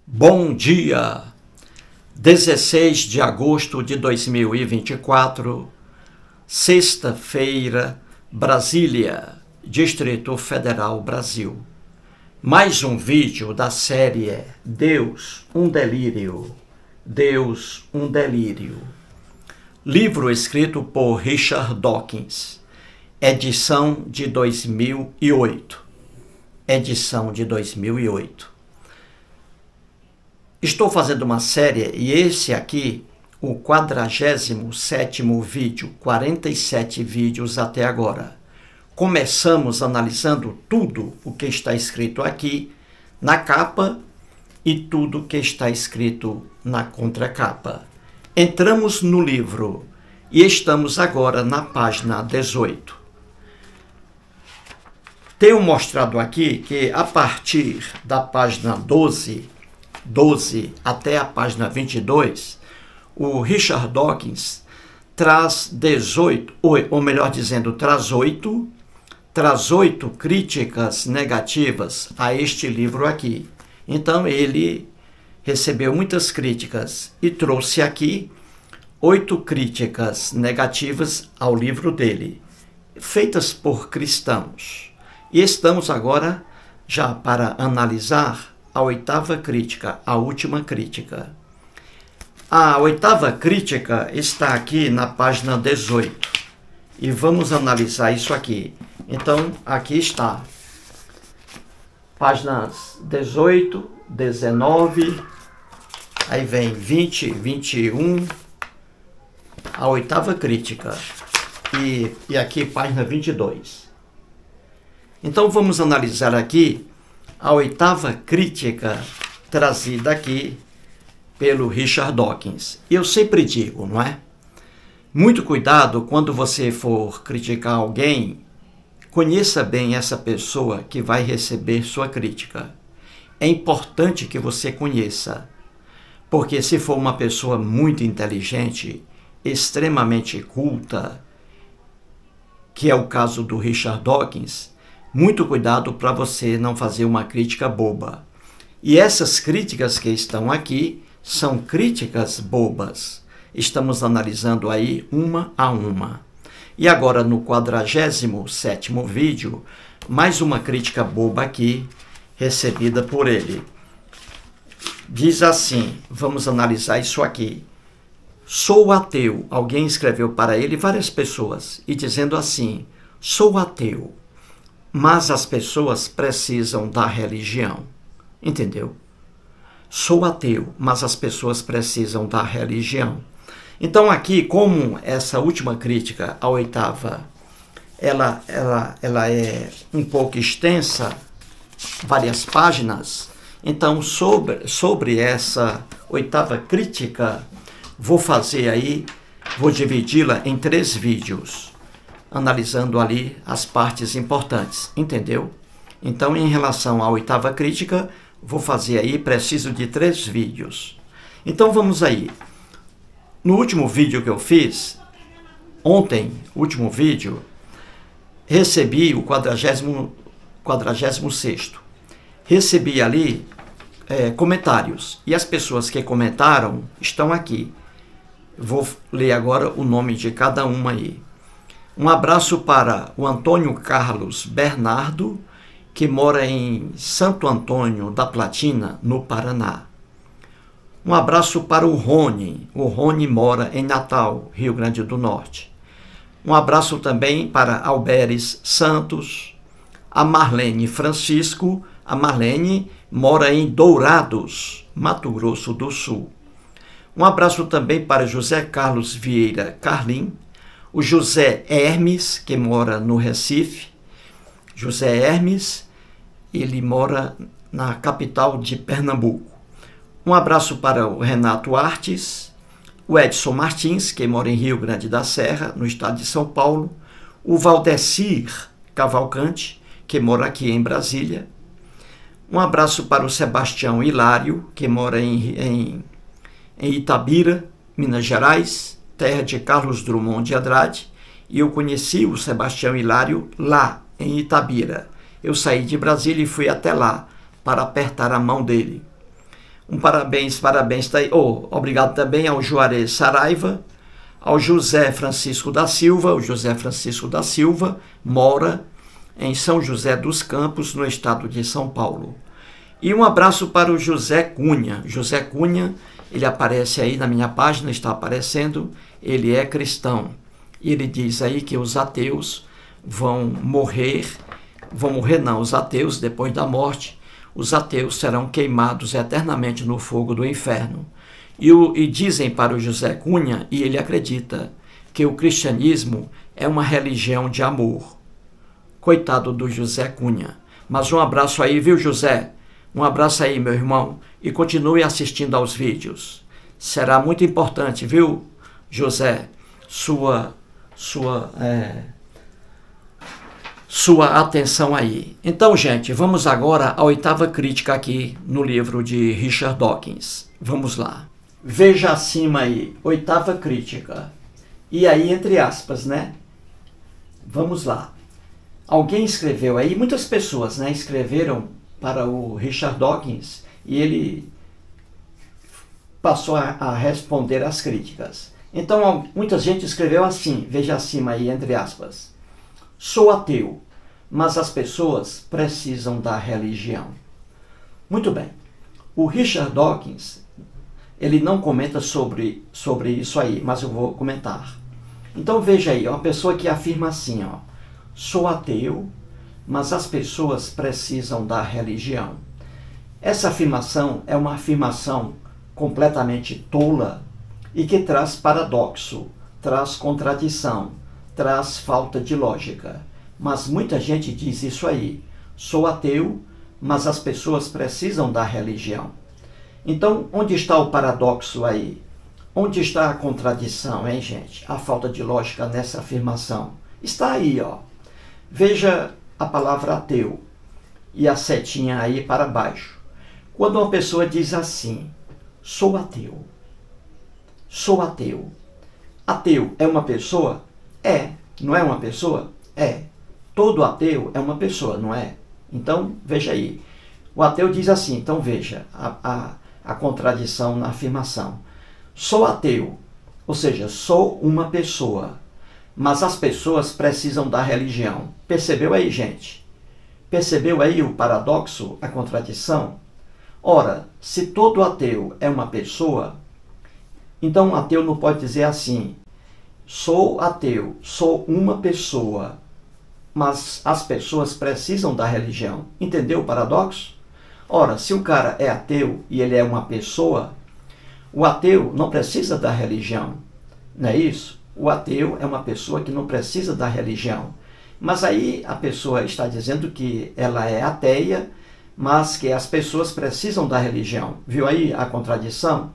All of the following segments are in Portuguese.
Bom dia! 16 de agosto de 2024, sexta-feira, Brasília, Distrito Federal, Brasil. Mais um vídeo da série Deus, um delírio. Deus, um delírio. Livro escrito por Richard Dawkins, edição de 2008. Edição de 2008. Estou fazendo uma série e esse aqui, o 47º vídeo, 47 vídeos até agora. Começamos analisando tudo o que está escrito aqui na capa e tudo que está escrito na contracapa. Entramos no livro e estamos agora na página 18. Tenho mostrado aqui que a partir da página 12 até a página 22, o Richard Dawkins traz 18, ou melhor dizendo, traz 8 críticas negativas a este livro aqui. Então ele recebeu muitas críticas e trouxe aqui 8 críticas negativas ao livro dele, feitas por cristãos. E estamos agora já para analisar a 8ª crítica, a última crítica. A 8ª crítica está aqui na página 18. E vamos analisar isso aqui. Então, aqui está. Páginas 18, 19, aí vem 20, 21, a 8ª crítica. E aqui página 22. Então, vamos analisar aqui a 8ª crítica trazida aqui pelo Richard Dawkins. Eu sempre digo, não é? Muito cuidado quando você for criticar alguém, conheça bem essa pessoa que vai receber sua crítica. É importante que você conheça, porque se for uma pessoa muito inteligente, extremamente culta, que é o caso do Richard Dawkins, muito cuidado para você não fazer uma crítica boba. E essas críticas que estão aqui são críticas bobas. Estamos analisando aí uma a uma. E agora no 47º vídeo, mais uma crítica boba aqui, recebida por ele. Diz assim, vamos analisar isso aqui. Sou ateu. Alguém escreveu para ele, várias pessoas, e dizendo assim, sou ateu. Mas as pessoas precisam da religião. Entendeu? Sou ateu, mas as pessoas precisam da religião. Então aqui, como essa última crítica, a 8ª, ela é um pouco extensa, várias páginas, então sobre essa 8ª crítica, vou dividi-la em 3 vídeos. Analisando ali as partes importantes, entendeu? Então, em relação à 8ª crítica, vou fazer aí, preciso de 3 vídeos. Então, vamos aí. No último vídeo que eu fiz, ontem, último vídeo, recebi o 46º. Recebi ali comentários, e as pessoas que comentaram estão aqui. Vou ler agora o nome de cada uma aí. Um abraço para o Antônio Carlos Bernardo, que mora em Santo Antônio da Platina, no Paraná. Um abraço para o Rony. O Rony mora em Natal, Rio Grande do Norte. Um abraço também para Alberes Santos, a Marlene Francisco. A Marlene mora em Dourados, Mato Grosso do Sul. Um abraço também para José Carlos Vieira Carlim, o José Hermes, que mora no Recife. José Hermes, ele mora na capital de Pernambuco. Um abraço para o Renato Artes, o Edson Martins, que mora em Rio Grande da Serra, no estado de São Paulo. O Valdecir Cavalcante, que mora aqui em Brasília. Um abraço para o Sebastião Hilário, que mora em Itabira, Minas Gerais, terra de Carlos Drummond de Andrade, e eu conheci o Sebastião Hilário lá em Itabira. Eu saí de Brasília e fui até lá para apertar a mão dele. Um parabéns tá aí. Obrigado também ao Juarez Saraiva, ao José Francisco da Silva. O José Francisco da Silva mora em São José dos Campos, no estado de São Paulo. E um abraço para o José Cunha. José Cunha, ele aparece aí na minha página, está aparecendo, ele é cristão. E ele diz aí que os ateus vão morrer não, os ateus, depois da morte, os ateus serão queimados eternamente no fogo do inferno. E dizem para o José Cunha, e ele acredita, que o cristianismo é uma religião de amor. Coitado do José Cunha. Mas um abraço aí, viu, José? Um abraço aí, meu irmão, e continue assistindo aos vídeos. Será muito importante, viu, José, sua atenção aí. Então, gente, vamos agora à 8ª crítica aqui no livro de Richard Dawkins. Vamos lá. Veja acima aí, 8ª crítica. E aí, entre aspas, né? Vamos lá. Alguém escreveu aí, muitas pessoas, né, escreveram para o Richard Dawkins e ele passou a responder às críticas. Então, muita gente escreveu assim, veja acima aí, entre aspas. Sou ateu, mas as pessoas precisam da religião. Muito bem. O Richard Dawkins, ele não comenta sobre isso aí, mas eu vou comentar. Então veja aí, uma pessoa que afirma assim, ó, sou ateu, mas as pessoas precisam da religião. Essa afirmação é uma afirmação completamente tola e que traz paradoxo, traz contradição, traz falta de lógica. Mas muita gente diz isso aí, sou ateu, mas as pessoas precisam da religião. Então, onde está o paradoxo aí? Onde está a contradição, hein, gente? A falta de lógica nessa afirmação. Está aí, ó. Veja a palavra ateu e a setinha aí para baixo. Quando uma pessoa diz assim, sou ateu. Sou ateu. Ateu é uma pessoa? É. Não é uma pessoa? É. Todo ateu é uma pessoa, não é? Então, veja aí. O ateu diz assim, então veja a contradição na afirmação. Sou ateu, ou seja, sou uma pessoa, mas as pessoas precisam da religião. Percebeu aí, gente? Percebeu aí o paradoxo, a contradição? Ora, se todo ateu é uma pessoa, então um ateu não pode dizer assim, sou ateu, sou uma pessoa, mas as pessoas precisam da religião. Entendeu o paradoxo? Ora, se o cara é ateu e ele é uma pessoa, o ateu não precisa da religião, não é isso? O ateu é uma pessoa que não precisa da religião. Mas aí a pessoa está dizendo que ela é ateia, mas que as pessoas precisam da religião. Viu aí a contradição?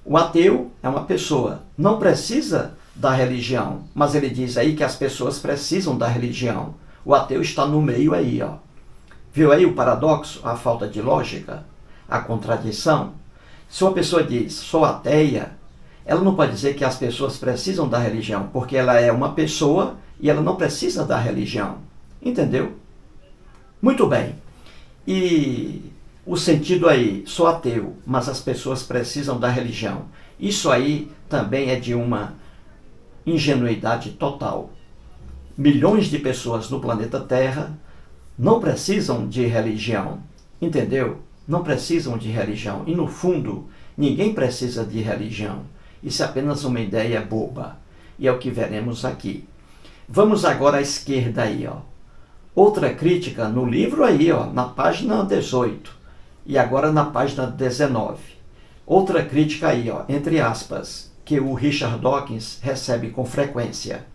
O ateu é uma pessoa, não precisa da religião, mas ele diz aí que as pessoas precisam da religião. O ateu está no meio aí, ó. Viu aí o paradoxo, a falta de lógica, a contradição? Se uma pessoa diz, sou ateia, ela não pode dizer que as pessoas precisam da religião, porque ela é uma pessoa e ela não precisa da religião. Entendeu? Muito bem. E o sentido aí, sou ateu, mas as pessoas precisam da religião. Isso aí também é de uma ingenuidade total. Milhões de pessoas no planeta Terra não precisam de religião. Entendeu? Não precisam de religião. E no fundo, ninguém precisa de religião. Isso é apenas uma ideia boba. E é o que veremos aqui. Vamos agora à esquerda aí, ó. Outra crítica no livro aí, ó, na página 18. E agora na página 19. Outra crítica aí, ó, entre aspas, que o Richard Dawkins recebe com frequência.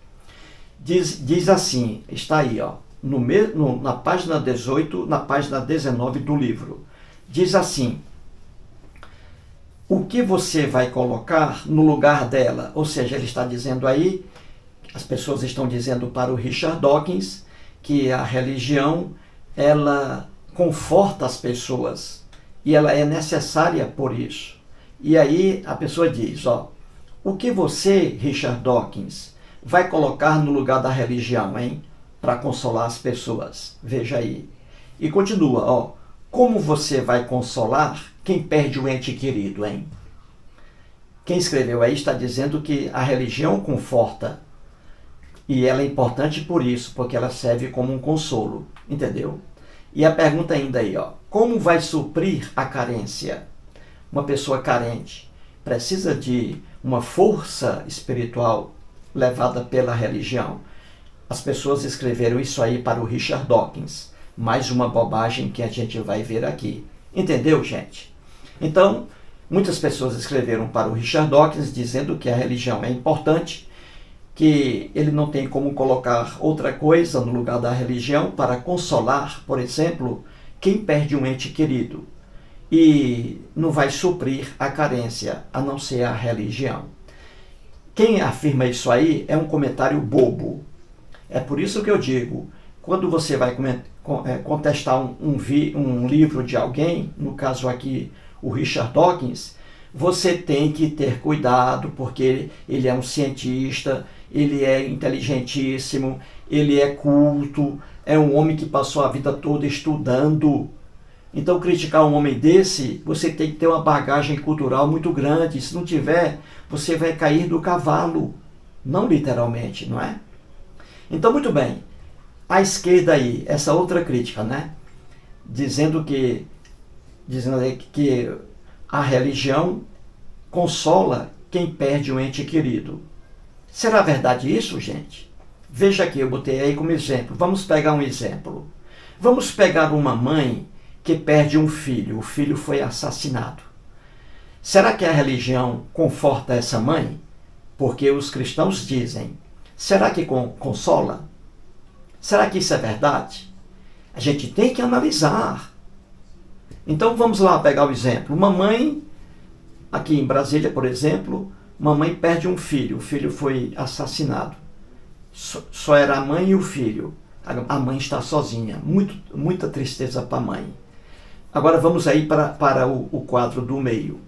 Diz assim, está aí, ó, na página 18, na página 19 do livro. Diz assim, o que você vai colocar no lugar dela? Ou seja, ele está dizendo aí, as pessoas estão dizendo para o Richard Dawkins que a religião, ela conforta as pessoas e ela é necessária por isso. E aí a pessoa diz, ó, o que você, Richard Dawkins, vai colocar no lugar da religião, hein? Para consolar as pessoas. Veja aí. E continua, ó. Como você vai consolar quem perde o ente querido, hein? Quem escreveu aí está dizendo que a religião conforta. E ela é importante por isso, porque ela serve como um consolo, entendeu? E a pergunta ainda aí, ó, como vai suprir a carência? Uma pessoa carente precisa de uma força espiritual levada pela religião. As pessoas escreveram isso aí para o Richard Dawkins. Mais uma bobagem que a gente vai ver aqui. Entendeu, gente? Então, muitas pessoas escreveram para o Richard Dawkins dizendo que a religião é importante, que ele não tem como colocar outra coisa no lugar da religião para consolar, por exemplo, quem perde um ente querido. E não vai suprir a carência, a não ser a religião. Quem afirma isso aí é um comentário bobo. É por isso que eu digo, quando você vai contestar um livro de alguém, no caso aqui o Richard Dawkins, você tem que ter cuidado, porque ele é um cientista, ele é inteligentíssimo, ele é culto, é um homem que passou a vida toda estudando. Então, criticar um homem desse, você tem que ter uma bagagem cultural muito grande. Se não tiver, você vai cair do cavalo. Não literalmente, não é? Então, muito bem. A esquerda aí, essa outra crítica, né? Dizendo que a religião consola quem perde um ente querido. Será verdade isso, gente? Veja aqui, eu botei aí como exemplo. Vamos pegar um exemplo. Vamos pegar uma mãe que perde um filho. O filho foi assassinado. Será que a religião conforta essa mãe? Porque os cristãos dizem. Será que consola? Será que isso é verdade? A gente tem que analisar. Então vamos lá pegar o exemplo. Uma mãe, aqui em Brasília, por exemplo, uma mãe perde um filho. O filho foi assassinado. Só era a mãe e o filho. A mãe está sozinha. Muita tristeza para a mãe. Agora vamos aí para o quadro do meio.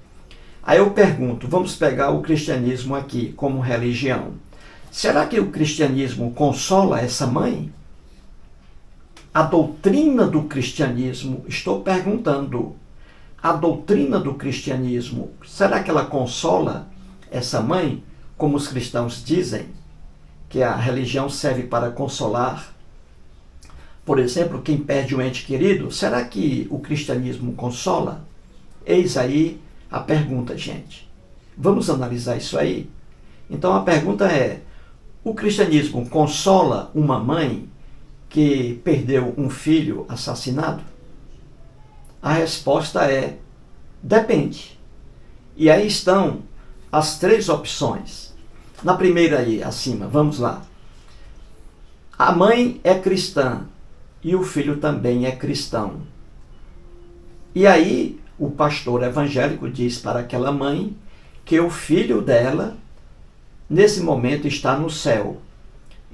Aí eu pergunto, vamos pegar o cristianismo aqui como religião. Será que o cristianismo consola essa mãe? A doutrina do cristianismo, estou perguntando, a doutrina do cristianismo, será que ela consola essa mãe, como os cristãos dizem, que a religião serve para consolar? Por exemplo, quem perde um ente querido, será que o cristianismo consola? Eis aí a pergunta, gente. Vamos analisar isso aí? Então a pergunta é, o cristianismo consola uma mãe que perdeu um filho assassinado? A resposta é, depende. E aí estão as três opções. Na primeira aí, acima, vamos lá. A mãe é cristã e o filho também é cristão. E aí o pastor evangélico diz para aquela mãe que o filho dela, nesse momento, está no céu,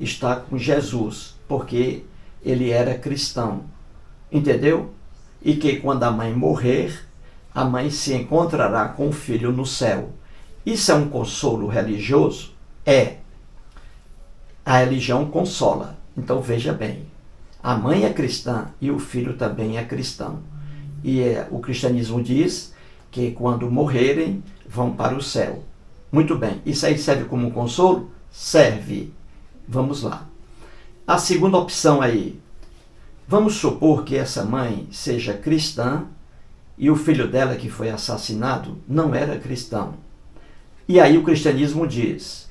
está com Jesus, porque ele era cristão, entendeu? E que quando a mãe morrer, a mãe se encontrará com o filho no céu. Isso é um consolo religioso? É. A religião consola. Então veja bem, a mãe é cristã e o filho também é cristão. E o cristianismo diz que quando morrerem, vão para o céu. Muito bem, isso aí serve como um consolo? Serve. Vamos lá. A segunda opção aí. Vamos supor que essa mãe seja cristã e o filho dela que foi assassinado não era cristão. E aí o cristianismo diz,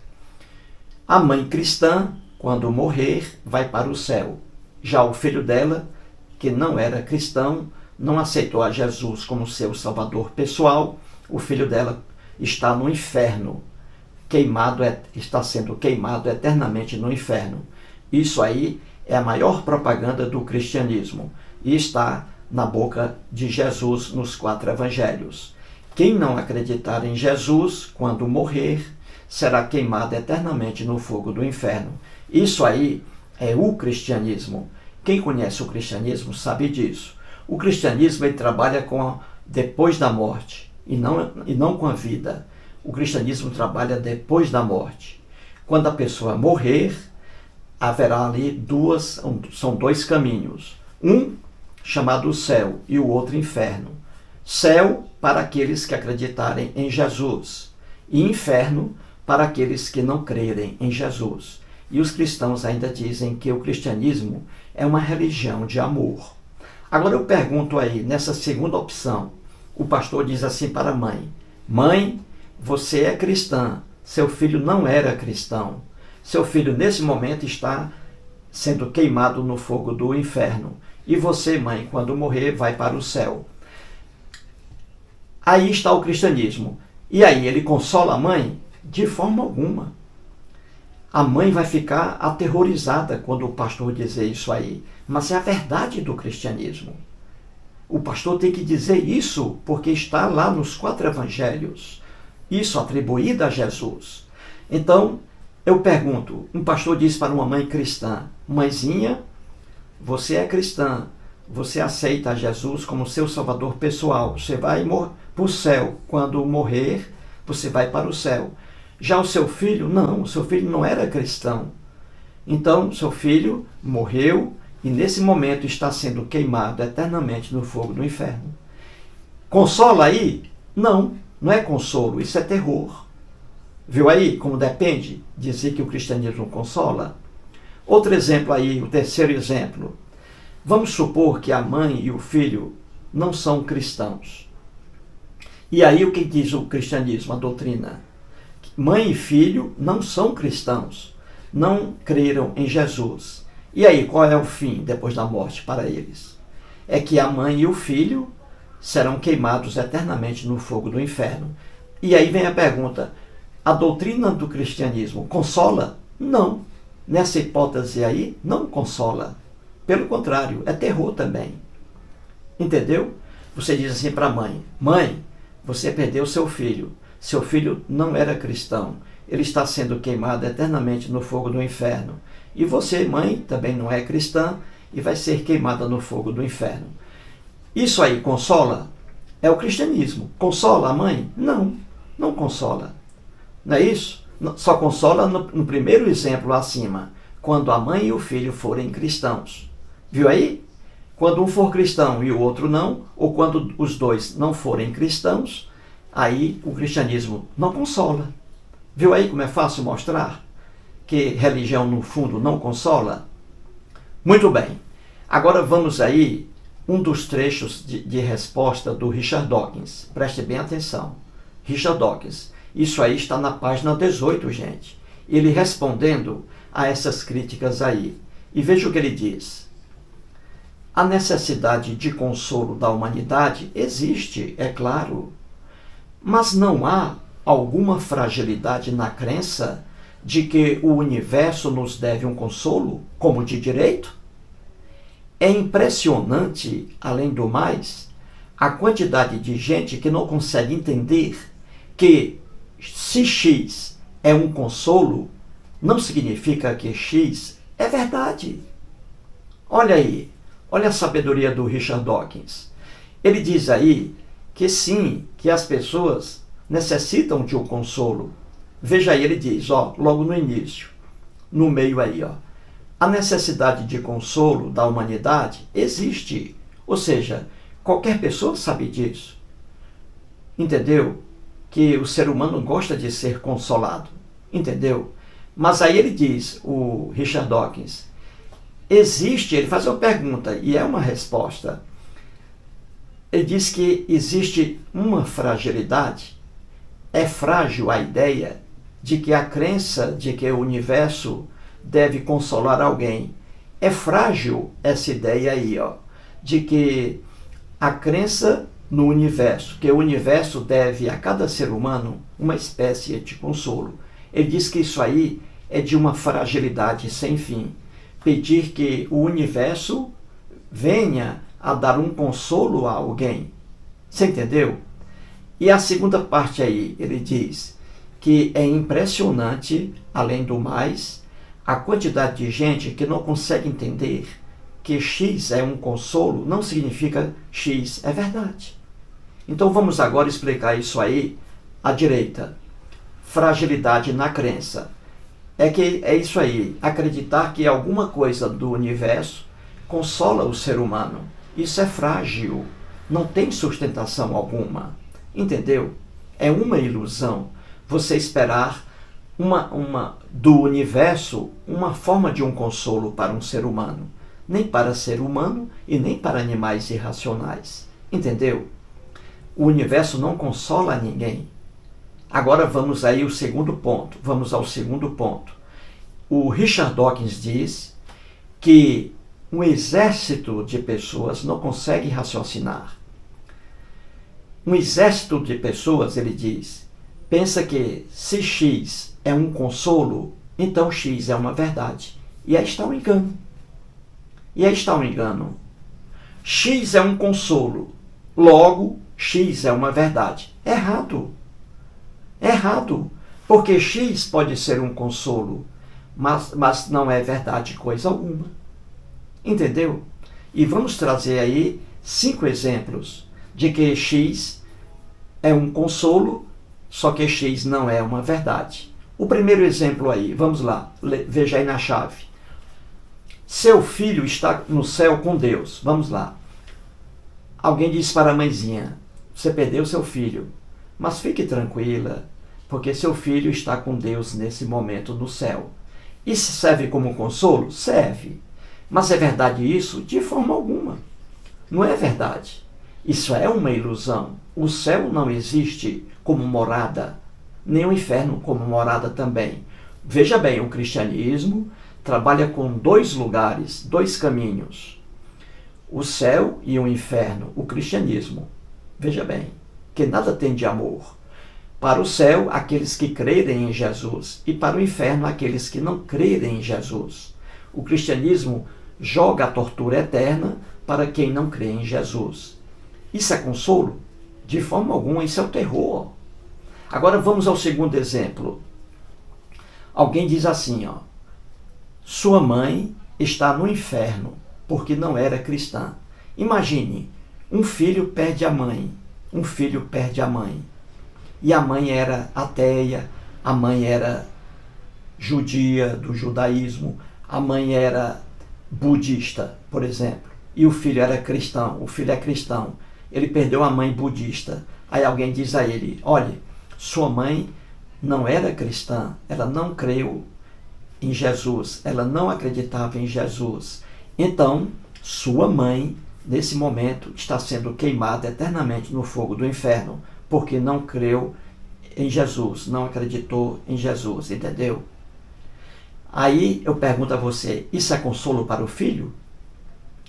a mãe cristã, quando morrer, vai para o céu. Já o filho dela, que não era cristão, não aceitou a Jesus como seu salvador pessoal, o filho dela está no inferno, está sendo queimado eternamente no inferno. Isso aí é a maior propaganda do cristianismo e está na boca de Jesus nos 4 evangelhos. Quem não acreditar em Jesus, quando morrer, será queimado eternamente no fogo do inferno. Isso aí é o cristianismo. Quem conhece o cristianismo sabe disso. O cristianismo ele trabalha com depois da morte e não com a vida. O cristianismo trabalha depois da morte. Quando a pessoa morrer, haverá ali são dois caminhos. Um chamado céu, e o outro inferno. Céu para aqueles que acreditarem em Jesus, e inferno para aqueles que não crerem em Jesus. E os cristãos ainda dizem que o cristianismo é uma religião de amor. Agora eu pergunto aí, nessa segunda opção, o pastor diz assim para a mãe: mãe, você é cristã, seu filho não era cristão. Seu filho nesse momento está sendo queimado no fogo do inferno. E você, mãe, quando morrer, vai para o céu. Aí está o cristianismo. E aí, ele consola a mãe? De forma alguma. A mãe vai ficar aterrorizada quando o pastor dizer isso aí. Mas é a verdade do cristianismo. O pastor tem que dizer isso porque está lá nos 4 evangelhos. Isso atribuído a Jesus. Então, eu pergunto, um pastor diz para uma mãe cristã: mãezinha, você é cristã, você aceita Jesus como seu salvador pessoal, você vai para o céu. Quando morrer, você vai para o céu. Já o seu filho, não, o seu filho não era cristão. Então, seu filho morreu e nesse momento está sendo queimado eternamente no fogo do inferno. Consola aí? Não, não é consolo, isso é terror. Viu aí como depende dizer que o cristianismo consola? Outro exemplo aí, o terceiro exemplo. Vamos supor que a mãe e o filho não são cristãos. E aí o que diz o cristianismo, a doutrina? Mãe e filho não são cristãos, não creram em Jesus. E aí, qual é o fim depois da morte para eles? É que a mãe e o filho serão queimados eternamente no fogo do inferno. E aí vem a pergunta: a doutrina do cristianismo consola? Não. Nessa hipótese aí, não consola. Pelo contrário, é terror também. Entendeu? Você diz assim para a mãe: mãe, você perdeu seu filho. Seu filho não era cristão. Ele está sendo queimado eternamente no fogo do inferno. E você, mãe, também não é cristã e vai ser queimada no fogo do inferno. Isso aí consola? É o cristianismo. Consola a mãe? Não, não consola. Não é isso? Só consola no primeiro exemplo acima, quando a mãe e o filho forem cristãos. Viu aí? Quando um for cristão e o outro não, ou quando os dois não forem cristãos, aí o cristianismo não consola. Viu aí como é fácil mostrar que religião, no fundo, não consola? Muito bem. Agora vamos aí, um dos trechos de resposta do Richard Dawkins. Preste bem atenção. Richard Dawkins. Isso aí está na página 18, gente. Ele respondendo a essas críticas aí. E veja o que ele diz. A necessidade de consolo da humanidade existe, é claro. Mas não há alguma fragilidade na crença de que o universo nos deve um consolo, como de direito? É impressionante, além do mais, a quantidade de gente que não consegue entender que se X é um consolo, não significa que X é verdade. Olha aí, olha a sabedoria do Richard Dawkins. Ele diz aí que sim, que as pessoas necessitam de um consolo. Veja aí, ele diz, ó, logo no início, no meio aí, ó, a necessidade de consolo da humanidade existe. Ou seja, qualquer pessoa sabe disso. Entendeu? Que o ser humano gosta de ser consolado. Entendeu? Mas aí ele diz, o Richard Dawkins, existe, ele faz uma pergunta e é uma resposta. Ele diz que existe uma fragilidade. É frágil a ideia de que a crença de que o universo deve consolar alguém. É frágil essa ideia aí, ó, de que a crença no universo, que o universo deve a cada ser humano uma espécie de consolo. Ele diz que isso aí é de uma fragilidade sem fim. Pedir que o universo venha a dar um consolo a alguém. Você entendeu? E a segunda parte aí, ele diz que é impressionante, além do mais, a quantidade de gente que não consegue entender que X é um consolo, não significa X é verdade. Então vamos agora explicar isso aí à direita. Fragilidade na crença. É isso aí, acreditar que alguma coisa do universo consola o ser humano. Isso é frágil, não tem sustentação alguma. Entendeu? É uma ilusão você esperar do universo uma forma de um consolo para um ser humano. Nem para ser humano e nem para animais irracionais. Entendeu? O universo não consola ninguém. Agora vamos aí ao segundo ponto. Vamos ao segundo ponto. O Richard Dawkins diz que um exército de pessoas não consegue raciocinar. Um exército de pessoas, ele diz, pensa que se X é um consolo, então X é uma verdade. E aí está o engano. E aí está o engano. X é um consolo, logo X é uma verdade. Errado. Errado. Porque X pode ser um consolo, mas não é verdade coisa alguma. Entendeu? E vamos trazer aí 5 exemplos de que X é um consolo, só que X não é uma verdade. O primeiro exemplo aí, vamos lá, veja aí na chave. Seu filho está no céu com Deus. Vamos lá. Alguém disse para a mãezinha, você perdeu seu filho, mas fique tranquila, porque seu filho está com Deus nesse momento no céu. Isso serve como consolo? Serve. Mas é verdade isso? De forma alguma. Não é verdade. Isso é uma ilusão. O céu não existe como morada, nem o inferno como morada também. Veja bem, o cristianismo trabalha com 2 lugares, 2 caminhos. O céu e o inferno, o cristianismo. Veja bem, que nada tem de amor. Para o céu, aqueles que crerem em Jesus, e para o inferno, aqueles que não crerem em Jesus. O cristianismo joga a tortura eterna para quem não crê em Jesus. Isso é consolo? De forma alguma, isso é o terror. Agora vamos ao segundo exemplo. Alguém diz assim, ó, sua mãe está no inferno porque não era cristã. Imagine, um filho perde a mãe, um filho perde a mãe. E a mãe era ateia, a mãe era judia, do judaísmo, a mãe era budista, por exemplo, e o filho era cristão, o filho é cristão, ele perdeu a mãe budista. Aí alguém diz a ele, olha, sua mãe não era cristã, ela não creu em Jesus, ela não acreditava em Jesus. Então, sua mãe, nesse momento, está sendo queimada eternamente no fogo do inferno, porque não creu em Jesus, não acreditou em Jesus, entendeu? Aí eu pergunto a você, isso é consolo para o filho?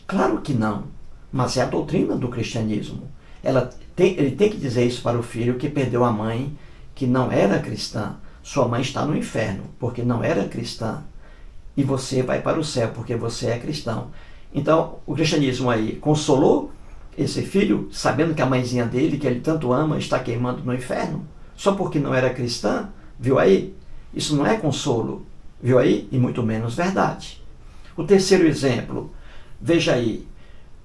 Claro que não, mas é a doutrina do cristianismo. Ele tem que dizer isso para o filho que perdeu a mãe, que não era cristã. Sua mãe está no inferno, porque não era cristã. E você vai para o céu, porque você é cristão. Então, o cristianismo aí consolou esse filho, sabendo que a mãezinha dele, que ele tanto ama, está queimando no inferno, só porque não era cristã, viu aí? Isso não é consolo, viu aí? E muito menos verdade. O terceiro exemplo, veja aí,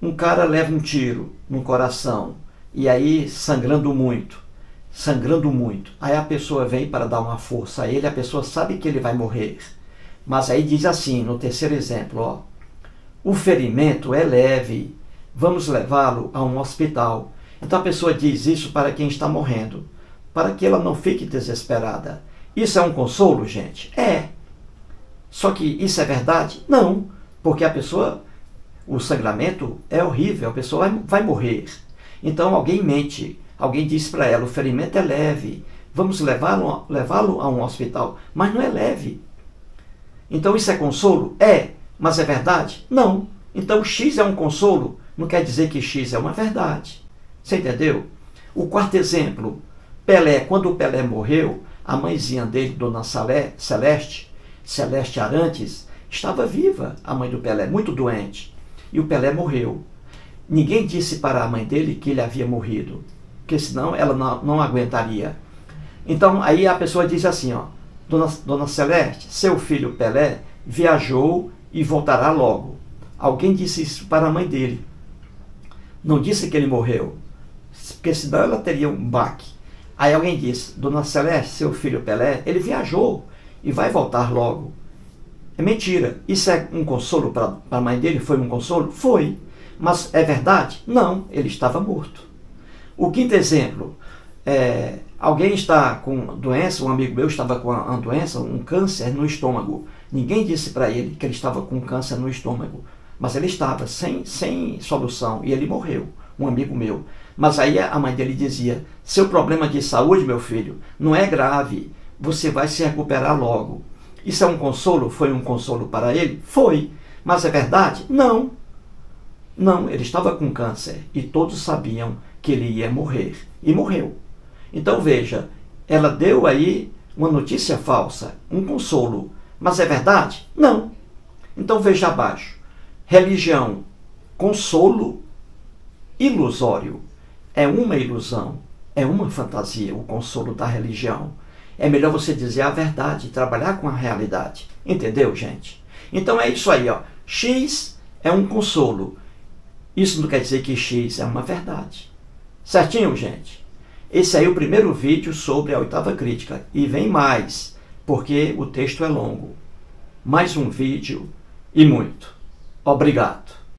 um cara leva um tiro no coração, e aí sangrando muito, aí a pessoa vem para dar uma força a ele, a pessoa sabe que ele vai morrer, mas aí diz assim, no terceiro exemplo, ó, o ferimento é leve, vamos levá-lo a um hospital. Então a pessoa diz isso para quem está morrendo, para que ela não fique desesperada. Isso é um consolo, gente? É. Só que isso é verdade? Não, porque o sangramento é horrível, a pessoa vai morrer. Então alguém mente, alguém diz para ela, o ferimento é leve, vamos levá-lo a um hospital, mas não é leve. Então isso é consolo? É, mas é verdade? Não. Então X é um consolo, não quer dizer que X é uma verdade. Você entendeu? O quarto exemplo, Pelé, quando o Pelé morreu, a mãezinha dele, Dona Celeste Arantes, estava viva, a mãe do Pelé, muito doente. E o Pelé morreu. Ninguém disse para a mãe dele que ele havia morrido, porque senão ela não aguentaria. Então aí a pessoa diz assim, ó, Dona Celeste, seu filho Pelé viajou e voltará logo. Alguém disse isso para a mãe dele. Não disse que ele morreu, porque senão ela teria um baque. Aí alguém disse, Dona Celeste, seu filho Pelé, ele viajou e vai voltar logo. É mentira. Isso é um consolo para a mãe dele? Foi um consolo? Foi. Mas é verdade? Não, ele estava morto. O quinto exemplo, alguém está com doença, um amigo meu estava com uma doença, um câncer no estômago. Ninguém disse para ele que ele estava com câncer no estômago, mas ele estava sem solução e ele morreu, um amigo meu. Mas aí a mãe dele dizia, seu problema de saúde, meu filho, não é grave, você vai se recuperar logo. Isso é um consolo? Foi um consolo para ele? Foi. Mas é verdade? Não. Não, ele estava com câncer e todos sabiam que ele ia morrer. E morreu. Então veja, ela deu aí uma notícia falsa, um consolo. Mas é verdade? Não. Então veja abaixo. Religião, consolo, ilusório. É uma ilusão, é uma fantasia, o consolo da religião. É melhor você dizer a verdade, trabalhar com a realidade. Entendeu, gente? Então é isso aí, ó. X é um consolo. Isso não quer dizer que X é uma verdade. Certinho, gente? Esse aí é o primeiro vídeo sobre a oitava crítica. E vem mais, porque o texto é longo. Mais um vídeo e muito. Obrigado.